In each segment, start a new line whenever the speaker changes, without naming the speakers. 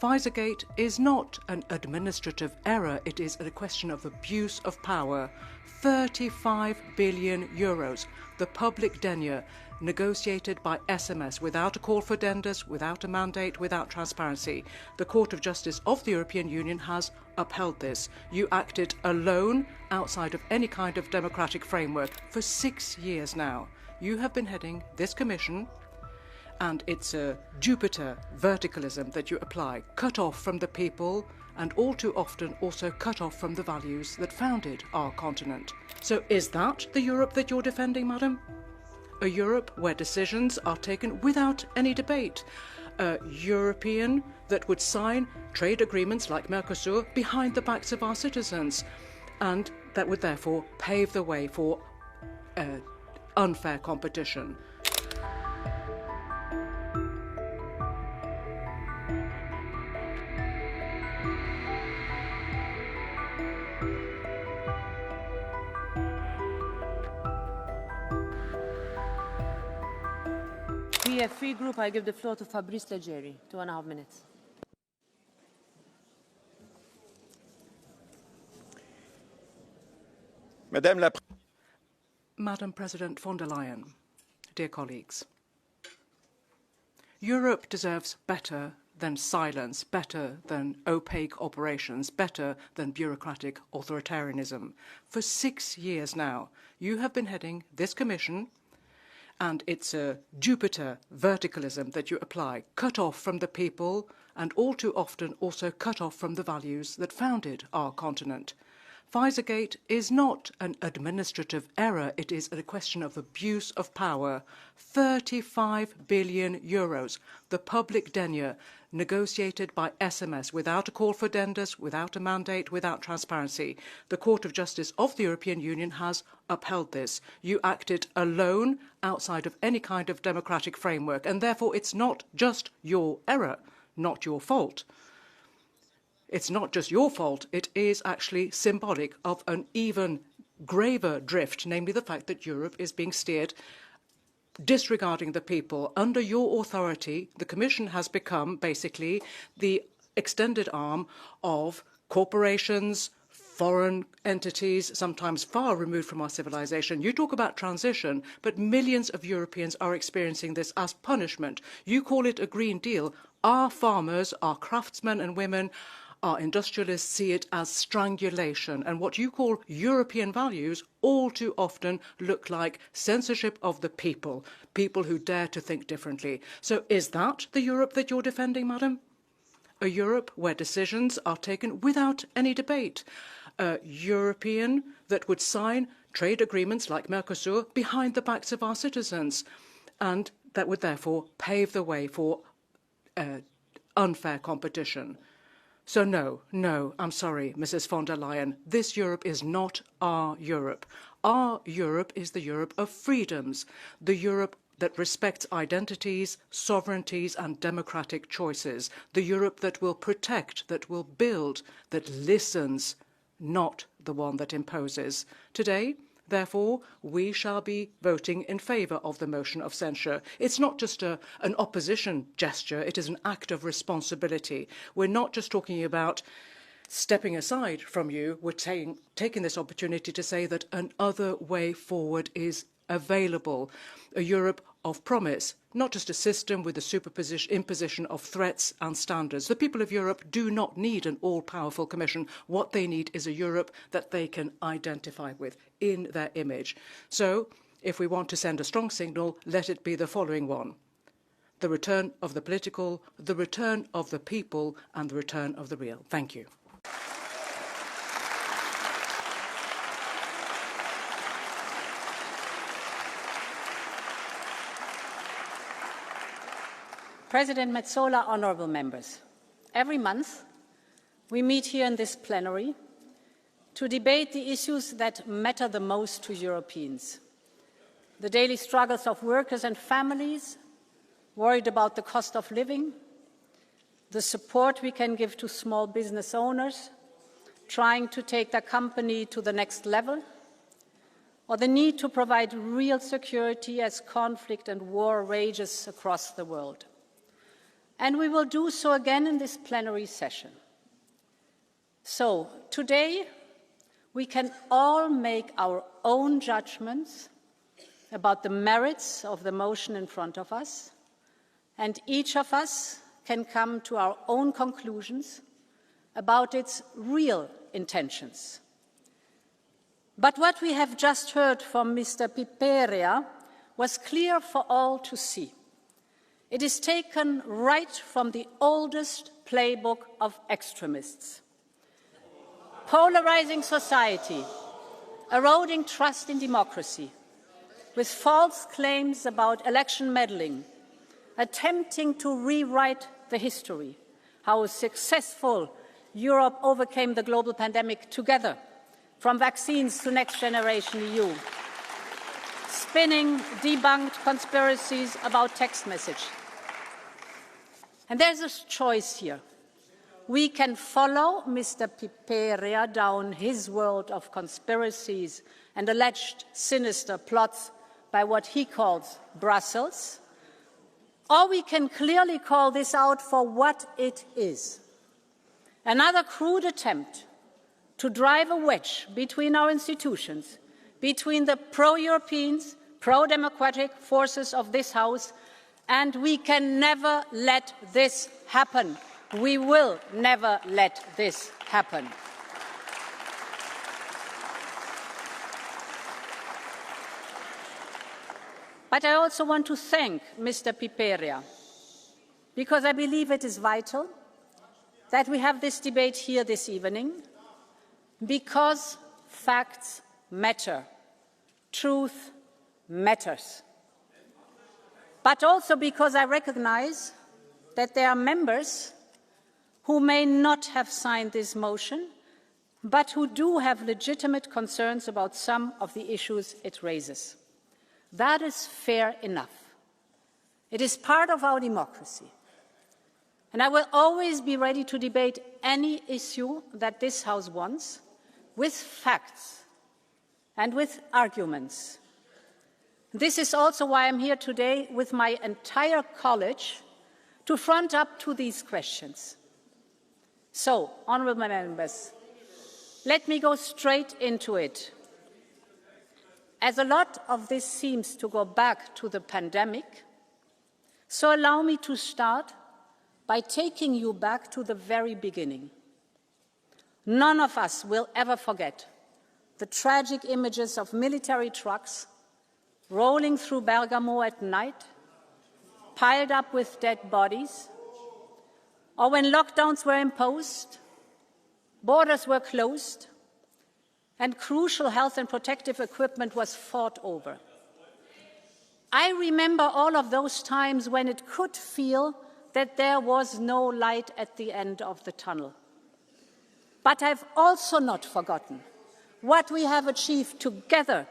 Pfizergate is not an administrative error, it is a question of abuse of power. 35 billion euros, the public denier, negotiated by SMS without a call for addendums, without a mandate, without transparency. The Court of Justice of the European Union has upheld this. You acted alone, outside of any kind of democratic framework, for 6 years now. You have been heading this Commission, and it's a Jupiter verticalism that you apply, cut off from the people and all too often also cut off from the values that founded our continent. So is that the Europe that you're defending, madam? A Europe where decisions are taken without any debate. A European that would sign trade agreements like Mercosur behind the backs of our citizens, and that would therefore pave the way for unfair competition.
Free Group, I give the floor to Fabrice Leggeri, 2.5 minutes.
Madam President von der Leyen, dear colleagues, Europe deserves better than silence, better than opaque operations, better than bureaucratic authoritarianism. For 6 years now, you have been heading this Commission, and it's a Jupiter verticalism that you apply, cut off from the people and all too often also cut off from the values that founded our continent. Pfizergate is not an administrative error, it is a question of abuse of power. 35 billion euros, the public denier, negotiated by SMS without a call for addendums, without a mandate, without transparency. The Court of Justice of the European Union has upheld this. You acted alone, outside of any kind of democratic framework, and therefore it's not just your error, not your fault. It's not just your fault, it is actually symbolic of an even graver drift, namely the fact that Europe is being steered disregarding the people. Under your authority, the Commission has become basically the extended arm of corporations, foreign entities, sometimes far removed from our civilization. You talk about transition, but millions of Europeans are experiencing this as punishment. You call it a Green Deal. Our farmers, our craftsmen and women, our industrialists see it as strangulation, and what you call European values all too often look like censorship of the people, people who dare to think differently. So is that the Europe that you're defending, madam? A Europe where decisions are taken without any debate. A European that would sign trade agreements like Mercosur behind the backs of our citizens, and that would therefore pave the way for unfair competition. So no, I'm sorry, Mrs. von der Leyen, this Europe is not our Europe. Our Europe is the Europe of freedoms, the Europe that respects identities, sovereignties and democratic choices, the Europe that will protect, that will build, that listens, not the one that imposes. Today, therefore, we shall be voting in favour of the motion of censure. It's not just an opposition gesture, it is an act of responsibility. We're not just talking about stepping aside from you, we're taking this opportunity to say that another way forward is available. A Europe of promise, not just a system with the imposition of threats and standards. The people of Europe do not need an all-powerful Commission. What they need is a Europe that they can identify with in their image. So, if we want to send a strong signal, let it be the following one. The return of the political, the return of the people, and the return of the real. Thank you.
President Metsola, honourable members, every month we meet here in this plenary to debate the issues that matter the most to Europeans. The daily struggles of workers and families, worried about the cost of living, the support we can give to small business owners, trying to take their company to the next level, or the need to provide real security as conflict and war rages across the world. And we will do so again in this plenary session. So today, we can all make our own judgments about the merits of the motion in front of us, and each of us can come to our own conclusions about its real intentions. But what we have just heard from Mr. Piperia was clear for all to see. It is taken right from the oldest playbook of extremists. Polarizing society, eroding trust in democracy, with false claims about election meddling, attempting to rewrite the history, how successful Europe overcame the global pandemic together, from vaccines to Next Generation EU, spinning debunked conspiracies about text message. And there's a choice here. We can follow Mr. Piperia down his world of conspiracies and alleged sinister plots by what he calls Brussels, or we can clearly call this out for what it is. Another crude attempt to drive a wedge between our institutions, between the pro-Europeans, pro-democratic forces of this House, and we can never let this happen. We will never let this happen. But I also want to thank Mr. Piperia, because I believe it is vital that we have this debate here this evening, because facts matter, truth matters. But also because I recognize that there are members who may not have signed this motion, but who do have legitimate concerns about some of the issues it raises. That is fair enough. It is part of our democracy. And I will always be ready to debate any issue that this House wants, with facts and with arguments. This is also why I'm here today with my entire college to front up to these questions. So, honourable members, let me go straight into it. As a lot of this seems to go back to the pandemic, so allow me to start by taking you back to the very beginning. None of us will ever forget the tragic images of military trucks rolling through Bergamo at night, piled up with dead bodies, or when lockdowns were imposed, borders were closed, and crucial health and protective equipment was fought over. I remember all of those times when it could feel that there was no light at the end of the tunnel. But I've also not forgotten what we have achieved together,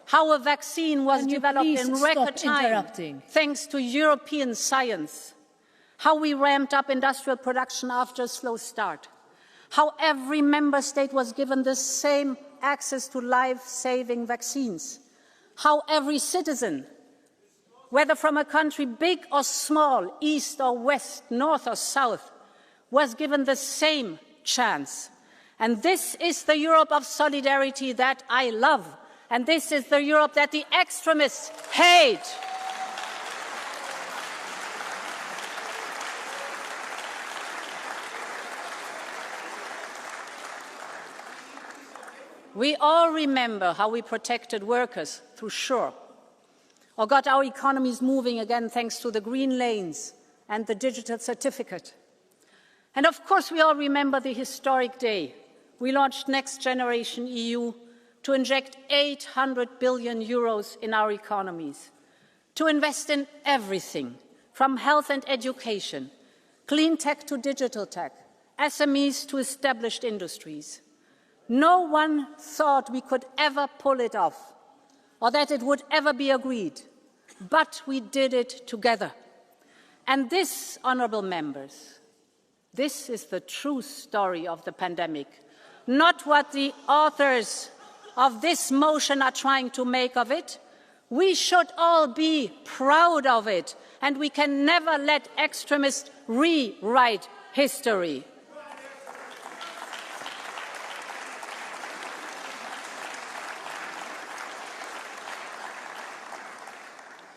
how a vaccine was developed in record time thanks to European science, how we ramped up industrial production after a slow start, how every member state was given the same access to life-saving vaccines, how every citizen, whether from a country big or small, east or west, north or south, was given the same chance. And this is the Europe of solidarity that I love, and this is the Europe that the extremists hate. We all remember how we protected workers through SURE, or got our economies moving again thanks to the green lanes and the digital certificate. And of course, we all remember the historic day we launched Next Generation EU to inject 800 billion euros in our economies, to invest in everything from health and education, clean tech to digital tech, SMEs to established industries. No one thought we could ever pull it off or that it would ever be agreed, but we did it together. And this, honourable members, this is the true story of the pandemic, not what the authors of this motion are trying to make of it. We should all be proud of it, and we can never let extremists rewrite history.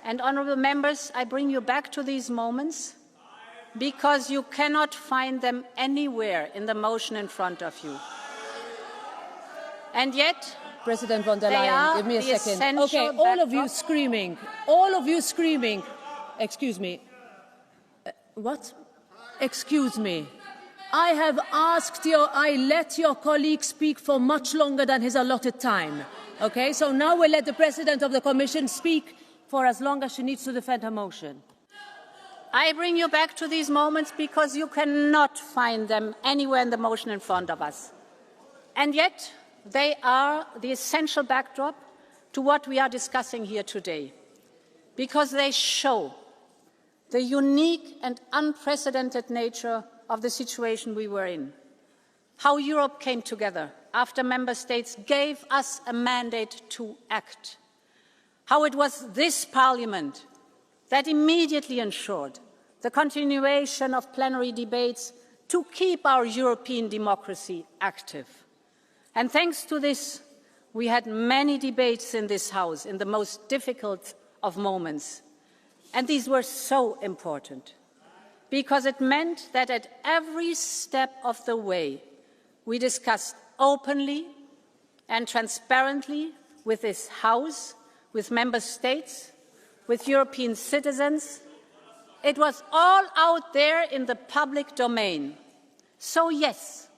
And, honourable members, I bring you back to these moments because you cannot find them anywhere in the motion in front of you. And yet,
President von der Leyen, give me a second. Okay, all of you screaming. Excuse me. What? Excuse me. I have asked I let your colleague speak for much longer than his allotted time. Okay, so now we'll let the President of the Commission speak for as long as she needs to defend her motion.
I bring you back to these moments because you cannot find them anywhere in the motion in front of us. And yet, they are the essential backdrop to what we are discussing here today, because they show the unique and unprecedented nature of the situation we were in, how Europe came together after member states gave us a mandate to act, how it was this Parliament that immediately ensured the continuation of plenary debates to keep our European democracy active. And thanks to this, we had many debates in this House in the most difficult of moments. And these were so important because it meant that at every step of the way, we discussed openly and transparently with this House, with member states, with European citizens. It was all out there in the public domain. So yes,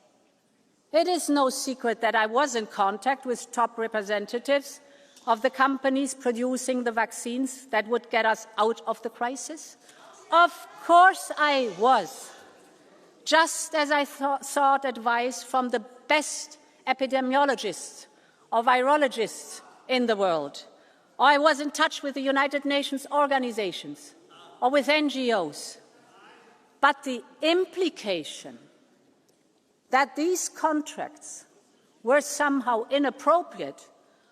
it is no secret that I was in contact with top representatives of the companies producing the vaccines that would get us out of the crisis. Of course I was, just as I sought advice from the best epidemiologists or virologists in the world. Or I was in touch with the United Nations organizations or with NGOs. But the implication that these contracts were somehow inappropriate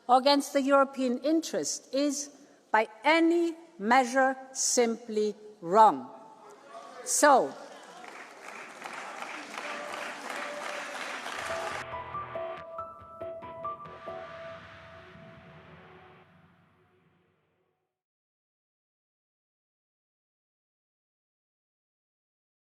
or against the European interest is, by any measure, simply wrong. So,